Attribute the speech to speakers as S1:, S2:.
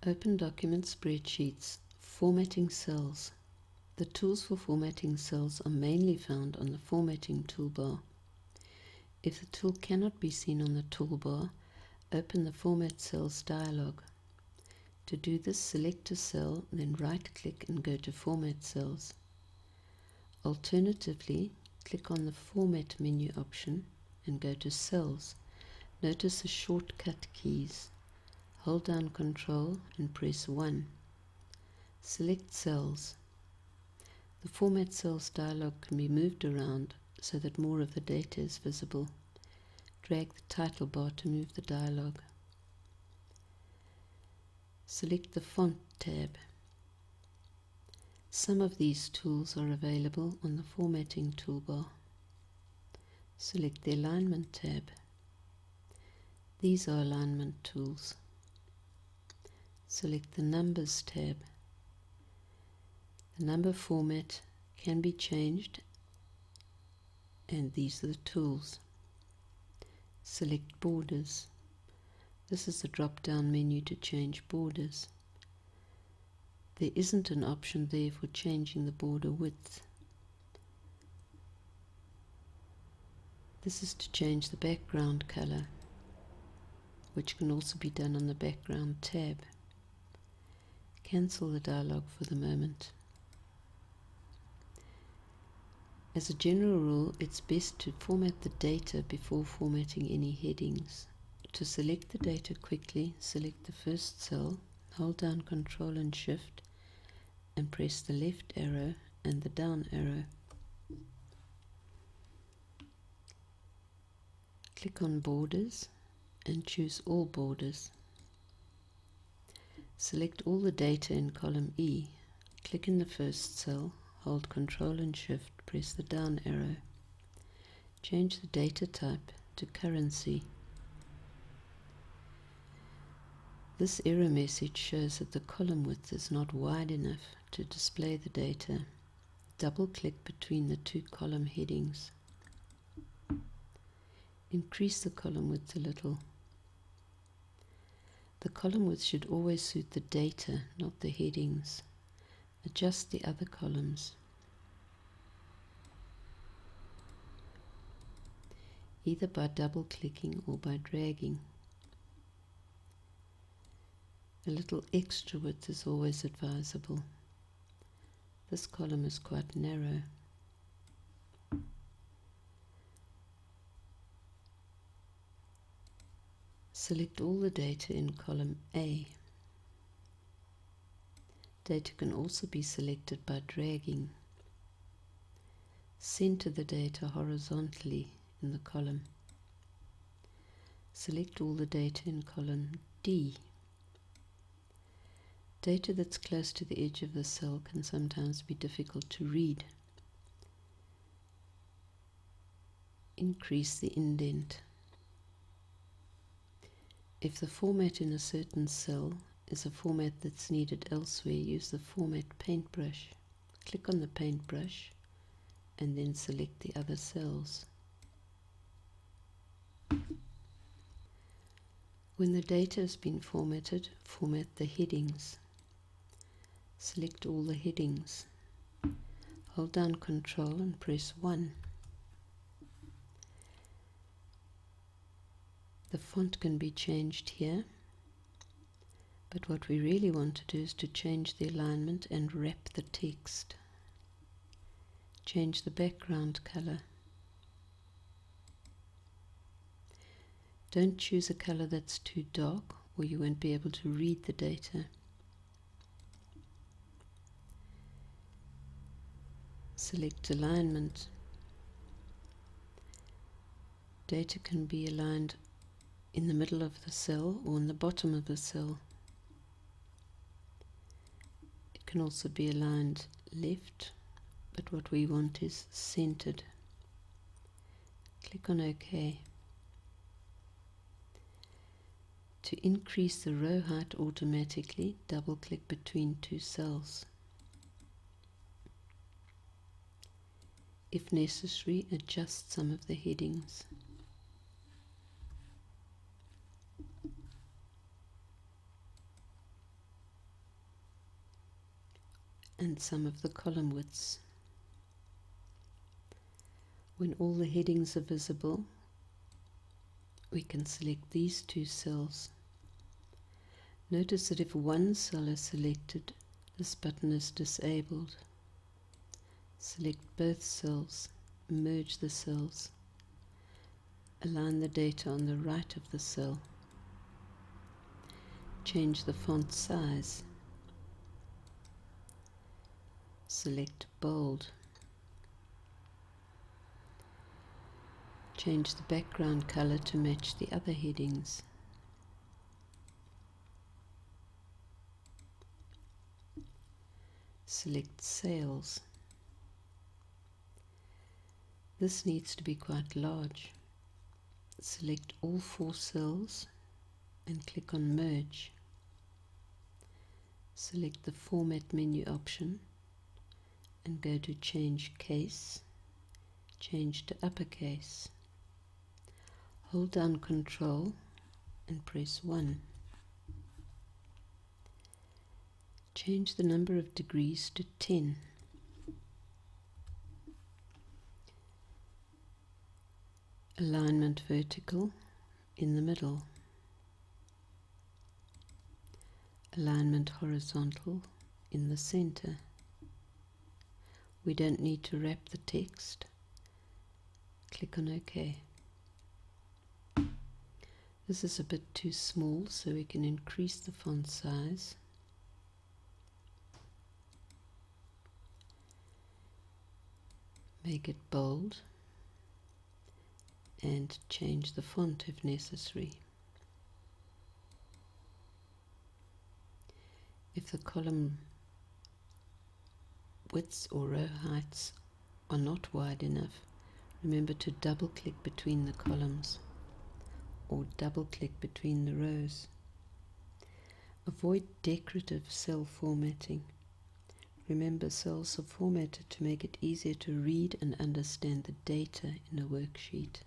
S1: Open Document Spreadsheets, Formatting Cells. The tools for formatting cells are mainly found on the Formatting toolbar. If the tool cannot be seen on the toolbar, open the Format Cells dialog. To do this, select a cell, then right-click and go to Format Cells. Alternatively, click on the Format menu option and go to Cells. Notice the shortcut keys. Hold down Ctrl and press 1. Select Cells. The Format Cells dialog can be moved around so that more of the data is visible. Drag the title bar to move the dialog. Select the Font tab. Some of these tools are available on the Formatting toolbar. Select the Alignment tab. These are alignment tools. Select the Numbers tab. The number format can be changed, and these are the tools. Select Borders. This is the drop-down menu to change borders. There isn't an option there for changing the border width. This is to change the background color, which can also be done on the Background tab. Cancel the dialog for the moment. As a general rule, it's best to format the data before formatting any headings. To select the data quickly, select the first cell, hold down Ctrl and Shift, and press the left arrow and the down arrow. Click on Borders and choose All Borders. Select all the data in column E. Click in the first cell, hold Ctrl and Shift, press the down arrow. Change the data type to currency. This error message shows that the column width is not wide enough to display the data. Double-click between the two column headings. Increase the column width a little. The column width should always suit the data, not the headings. Adjust the other columns. Either by double-clicking or by dragging. A little extra width is always advisable. This column is quite narrow. Select all the data in column A. Data can also be selected by dragging. Center the data horizontally in the column. Select all the data in column D. Data that's close to the edge of the cell can sometimes be difficult to read. Increase the indent. If the format in a certain cell is a format that's needed elsewhere, use the Format paintbrush. Click on the paintbrush and then select the other cells. When the data has been formatted, format the headings. Select all the headings. Hold down Ctrl and press 1. The font can be changed here, but what we really want to do is to change the alignment and wrap the text. Change the background color. Don't choose a color that's too dark or you won't be able to read the data. Select alignment. Data can be aligned in the middle of the cell or in the bottom of the cell. It can also be aligned left, but what we want is centered. Click on OK. To increase the row height automatically, double-click between two cells. If necessary, adjust some of the headings. and some of the column widths. When all the headings are visible, we can select these two cells. Notice that if one cell is selected, this button is disabled. Select both cells, merge the cells, align the data on the right of the cell, change the font size, select bold, change the background color to match the other headings. Select sales. This needs to be quite large. Select all 4 cells and click on Merge. Select the Format menu option and go to Change Case, change to uppercase. Hold down Control and press 1. Change the number of degrees to 10. Alignment vertical in the middle. Alignment horizontal in the center. We don't need to wrap the text. Click on OK. This is a bit too small, so we can increase the font size. Make it bold and change the font if necessary. If the column widths or row heights are not wide enough, remember to double click between the columns or double click between the rows. Avoid decorative cell formatting. Remember, cells are formatted to make it easier to read and understand the data in a worksheet.